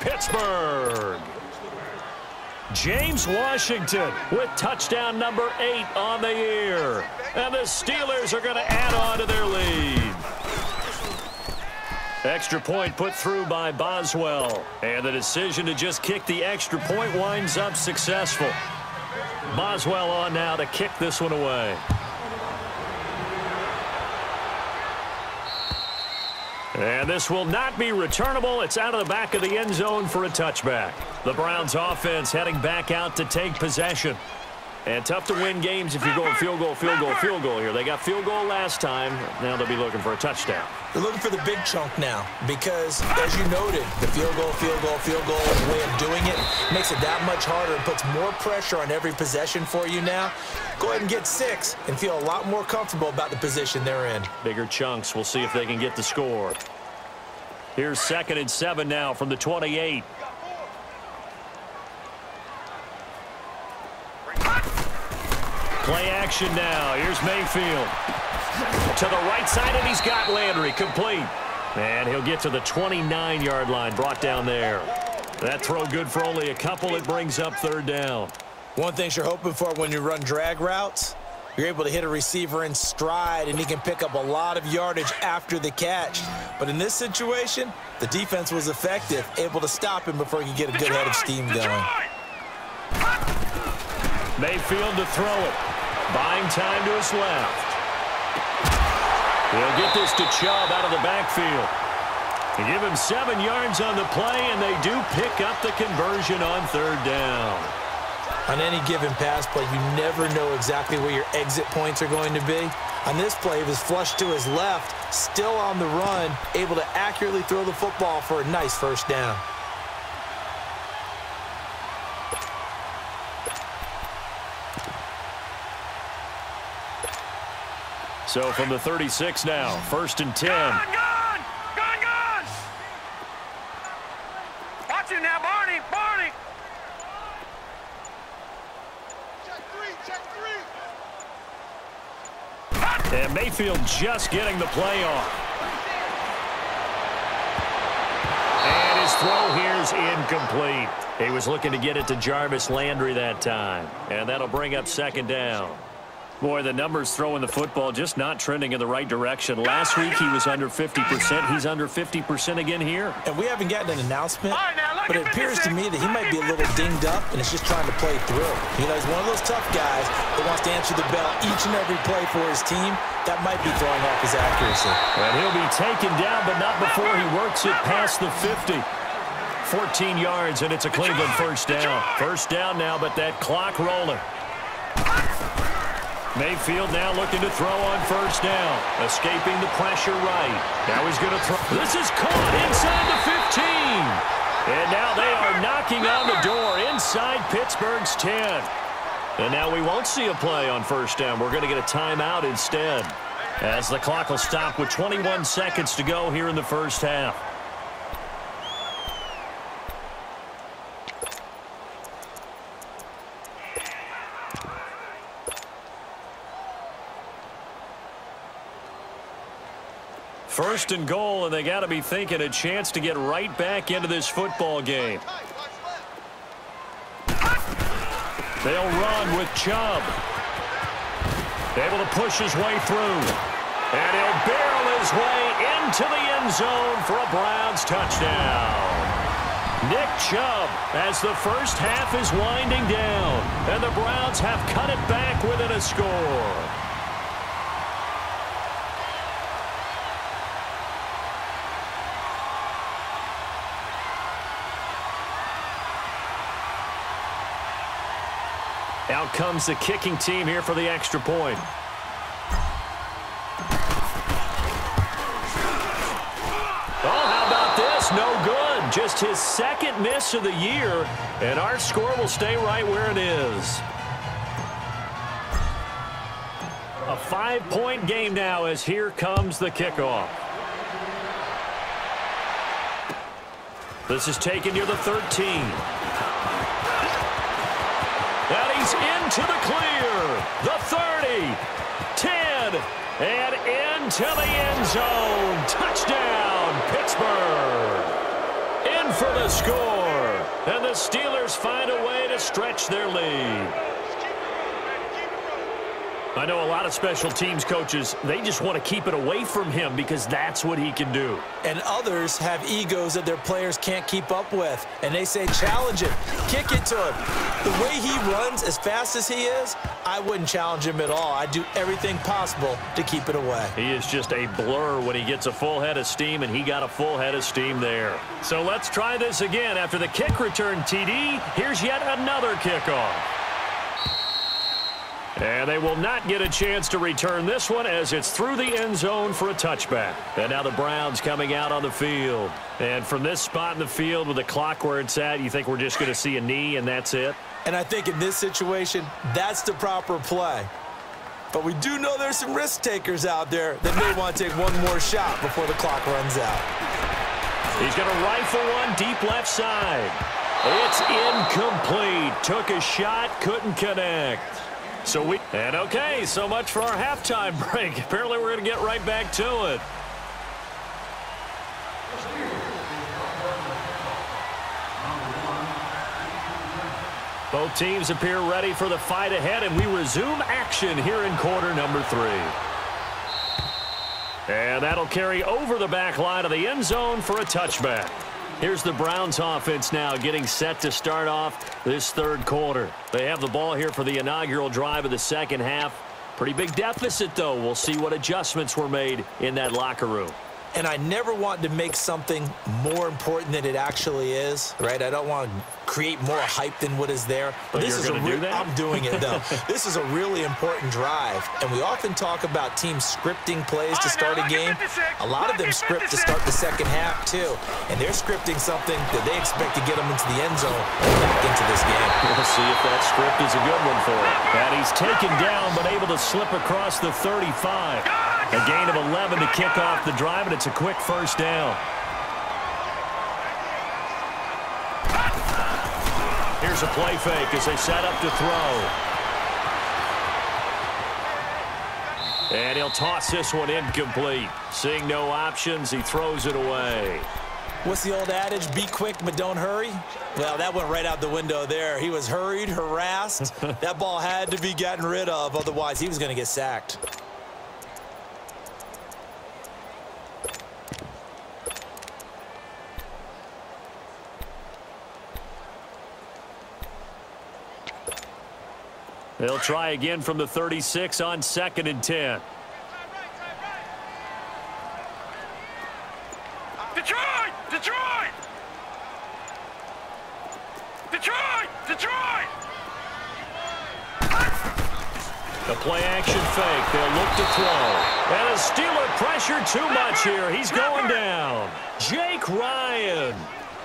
Pittsburgh. James Washington with touchdown number 8 on the year. And the Steelers are going to add on to their lead. Extra point put through by Boswell. And the decision to just kick the extra point winds up successful. Boswell on now to kick this one away. And this will not be returnable. It's out of the back of the end zone for a touchback. The Browns offense heading back out to take possession. And tough to win games if you're going field goal, field goal, field goal here. They got field goal last time. Now they'll be looking for a touchdown. They're looking for the big chunk now because, as you noted, the field goal way of doing it makes it that much harder and puts more pressure on every possession for you now. Go ahead and get 6 and feel a lot more comfortable about the position they're in. Bigger chunks. We'll see if they can get the score. Here's 2nd and 7 now from the 28. Play action now. Here's Mayfield. To the right side, and he's got Landry complete. And he'll get to the 29-yard line, brought down there. That throw good for only a couple. It brings up 3rd down. One thing you're hoping for when you run drag routes, you're able to hit a receiver in stride, and he can pick up a lot of yardage after the catch. But in this situation, the defense was effective, able to stop him before he could get a good head of steam going. Mayfield to throw it. Buying time to his left. He'll get this to Chubb out of the backfield. They give him 7 yards on the play, and they do pick up the conversion on 3rd down. On any given pass play, you never know exactly where your exit points are going to be. On this play, he was flushed to his left, still on the run, able to accurately throw the football for a nice 1st down. So from the 36 now, 1st and 10. Gone! Watch him now, Barney! Check three! And Mayfield just getting the play off. And his throw here's incomplete. He was looking to get it to Jarvis Landry that time. And that'll bring up 2nd down. Boy, the numbers throwing the football just not trending in the right direction. Last week he was under 50%. He's under 50% again here. And we haven't gotten an announcement, but it appears to me that he might be a little dinged up and is just trying to play through. You know, he's one of those tough guys that wants to answer the bell each and every play for his team. That might be throwing off his accuracy. And he'll be taken down, but not before he works it past the 50. 14 yards, and it's a Cleveland 1st down. 1st down now, but that clock rolling. Mayfield now looking to throw on 1st down. Escaping the pressure right. Now he's going to throw. This is caught inside the 15. And now they are knocking on the door inside Pittsburgh's 10. And now we won't see a play on 1st down. We're going to get a timeout instead, as the clock will stop with 21 seconds to go here in the 1st half. First and goal, and they got to be thinking a chance to get right back into this football game. They'll run with Chubb. Able to push his way through. And he'll barrel his way into the end zone for a Browns touchdown. Nick Chubb, as the 1st half is winding down, and the Browns have cut it back within a score. Out comes the kicking team here for the extra point. Oh, how about this? No good. Just his 2nd miss of the year, and our score will stay right where it is. A 5-point game now as here comes the kickoff. This is taken near the 13. And he's into the clear. The 30, 10, and into the end zone. Touchdown, Pittsburgh. In for the score. And the Steelers find a way to stretch their lead. I know a lot of special teams coaches, they just want to keep it away from him because that's what he can do. And others have egos that their players can't keep up with. And they say, challenge him, kick it to him. The way he runs as fast as he is, I wouldn't challenge him at all. I'd do everything possible to keep it away. He is just a blur when he gets a full head of steam, and he got a full head of steam there. So let's try this again. After the kick return TD, here's yet another kickoff. And they will not get a chance to return this one as it's through the end zone for a touchback. And now the Browns coming out on the field. And from this spot in the field with the clock where it's at, you think we're just going to see a knee and that's it? And I think in this situation, that's the proper play. But we do know there's some risk takers out there that may want to take one more shot before the clock runs out. He's going to rifle one deep left side. It's incomplete. Took a shot, couldn't connect. Okay, so much for our halftime break. Apparently we're going to get right back to it. Both teams appear ready for the fight ahead, and we resume action here in quarter number 3. And that'll carry over the back line of the end zone for a touchback. Here's the Browns offense now getting set to start off this third quarter. They have the ball here for the inaugural drive of the second half. Pretty big deficit, though. We'll see what adjustments were made in that locker room. And I never want to make something more important than it actually is, right? I don't want to create more hype than what is there. But this is I'm doing it, though. This is a really important drive. And we often talk about teams scripting plays to start a game. A lot of them script to start the second half, too. And they're scripting something that they expect to get them into the end zone and back into this game. We'll see if that script is a good one for him. And he's taken down, but able to slip across the 35. A gain of 11 to kick off the drive, and it's a quick first down. Here's a play fake as they set up to throw. And he'll toss this one incomplete. Seeing no options, he throws it away. What's the old adage? Be quick, but don't hurry? Well, that went right out the window there. He was hurried, harassed. That ball had to be gotten rid of, otherwise he was going to get sacked. They'll try again from the 36 on 2nd and 10. Detroit! Detroit! Detroit! Detroit! The play action fake. They'll look to throw. And a Steeler pressure too much here. He's going down. Jake Ryan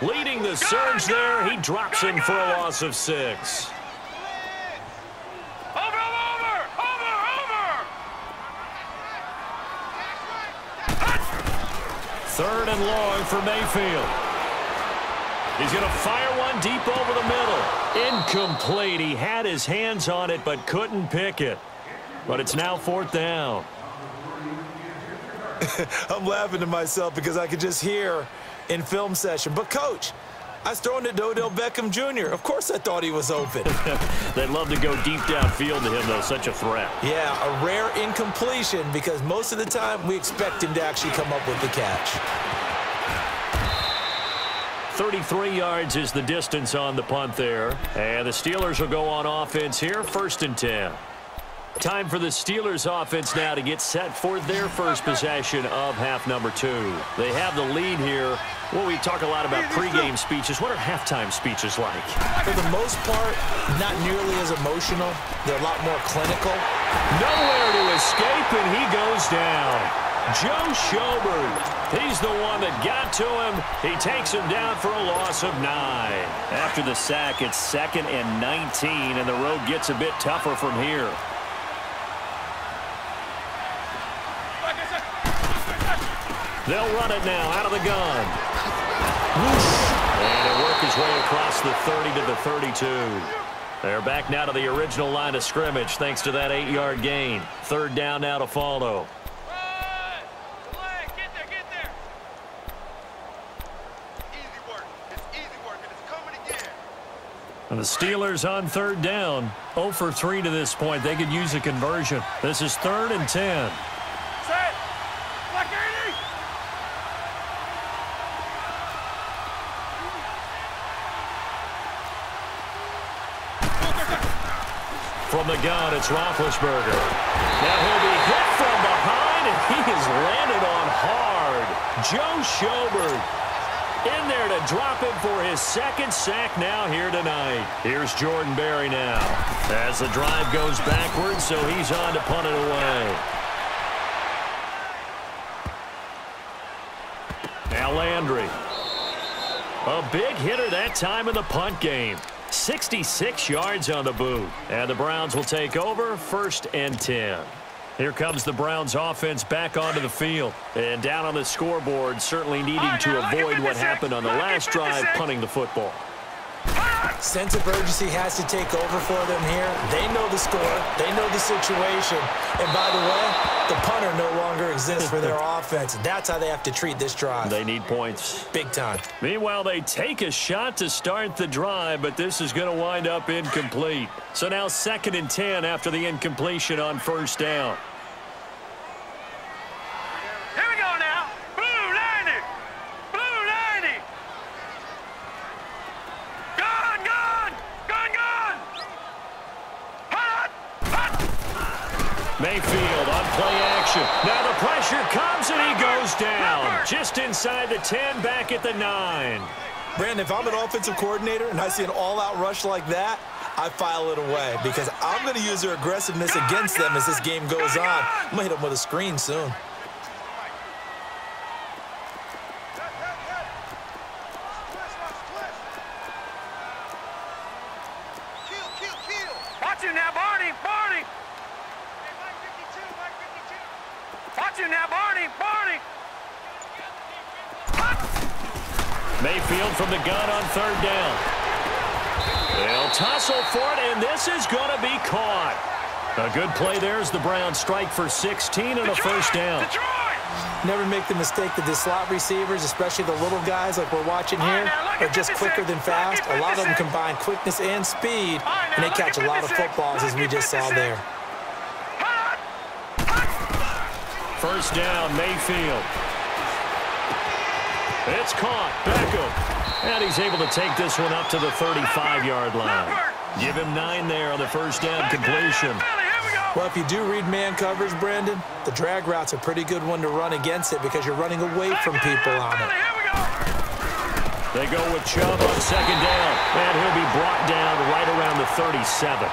leading the surge there. He drops him for a loss of 6. Third and long for Mayfield. He's going to fire one deep over the middle. Incomplete. He had his hands on it but couldn't pick it. But it's now 4th down. I'm laughing to myself because I could just hear in film session. But, Coach, I was throwing to Odell Beckham Jr. Of course I thought he was open. They'd love to go deep downfield to him, though. Such a threat. Yeah, a rare incompletion because most of the time we expect him to actually come up with the catch. 33 yards is the distance on the punt there. And the Steelers will go on offense here, 1st and 10. Time for the Steelers offense now to get set for their first possession of half number 2. They have the lead here. Well, we talk a lot about pregame speeches. What are halftime speeches like? For the most part, not nearly as emotional. They're a lot more clinical. Nowhere to escape, and he goes down. Joe Schobert, he's the one that got to him. He takes him down for a loss of 9. After the sack, it's 2nd and 19, and the road gets a bit tougher from here. They'll run it now out of the gun. And he'll work his way across the 30 to the 32. They're back now to the original line of scrimmage thanks to that 8-yard gain. 3rd down now to follow. And the Steelers on third down. 0 for 3 to this point. They could use a conversion. This is 3rd and 10. Set. Black 80. From the gun, it's Roethlisberger. Now he'll be hit from behind, and he is landed on hard. Joe Schobert in there to drop him for his 2nd sack now here tonight. Here's Jordan Berry now. As the drive goes backwards, so he's on to punt it away. Now Landry. A big hitter that time in the punt game. 66 yards on the boot. And the Browns will take over 1st and 10. Here comes the Browns offense back onto the field. And down on the scoreboard, certainly needing to avoid what happened on the last drive, punting the football. Sense of urgency has to take over for them here. They know the score. They know the situation. And by the way, the punter no longer exists for their offense. That's how they have to treat this drive. They need points. Big time. Meanwhile, they take a shot to start the drive, but this is going to wind up incomplete. So now 2nd and 10 after the incompletion on 1st down. Here we go now. Blue 90. Blue 90. Gun, gun. Gun, gun. Hot, hot. Mayfield on play action. Now the pressure comes and he goes down. Just inside the 10, back at the 9. Brandon, if I'm an offensive coordinator and I see an all-out rush like that, I file it away because I'm going to use their aggressiveness against them as this game goes on. I'm going to hit them with a screen soon. Watch you now, Barney. Barney. Watch you now, Barney. Barney. Mayfield from the gun on 3rd down. They'll tussle for it, and this is going to be caught. A good play there as the Browns strike for 16 and a 1st down. Never make the mistake that the slot receivers, especially the little guys like we're watching here, are just quicker than fast. A lot of them combine quickness and speed, and they catch a lot of footballs, as we just saw there. 1st down, Mayfield. It's caught. Beckham. And he's able to take this one up to the 35-yard line. Give him 9 there on the 1st down completion. Well, if you do read man coverage, Brandon, the drag route's a pretty good one to run against it because you're running away from people on it. They go with Chubb on 2nd down. And he'll be brought down right around the 37.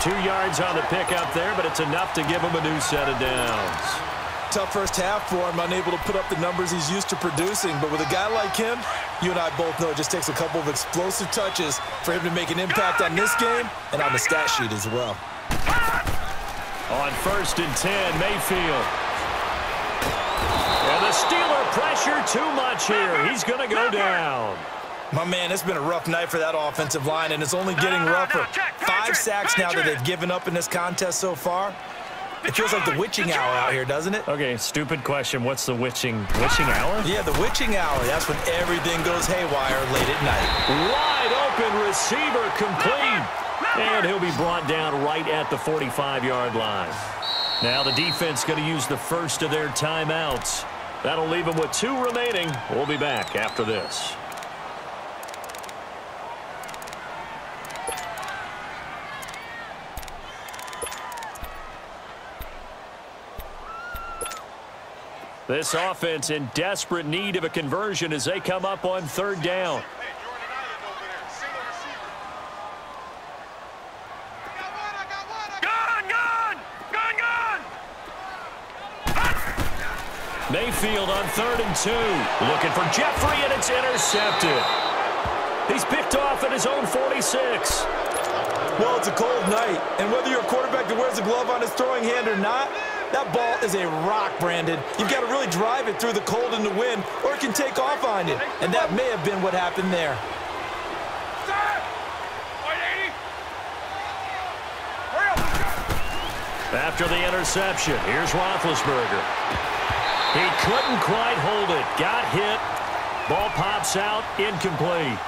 2 yards on the pickup there, but it's enough to give him a new set of downs. Tough first half for him, unable to put up the numbers he's used to producing. But with a guy like him, you and I both know it just takes a couple of explosive touches for him to make an impact on this game and on the stat sheet as well. On 1st and 10, Mayfield. And the Steeler pressure too much here. He's going to go down. My man, it's been a rough night for that offensive line, and it's only getting rougher. 5 sacks now that they've given up in this contest so far. It feels like the witching hour out here, doesn't it? Okay, stupid question. What's the witching hour? Yeah, the witching hour. That's when everything goes haywire late at night. Wide open receiver complete. And he'll be brought down right at the 45-yard line. Now the defense going to use the first of their timeouts. That'll leave them with 2 remaining. We'll be back after this. This offense in desperate need of a conversion as they come up on 3rd down. Mayfield on 3rd and 2. Looking for Jeffrey, and it's intercepted. He's picked off at his own 46. Well, it's a cold night, and whether you're a quarterback that wears a glove on his throwing hand or not, that ball is a rock, Brandon. You've got to really drive it through the cold and the wind, or it can take off on you. And that may have been what happened there. After the interception, here's Roethlisberger. He couldn't quite hold it. Got hit. Ball pops out. Incomplete.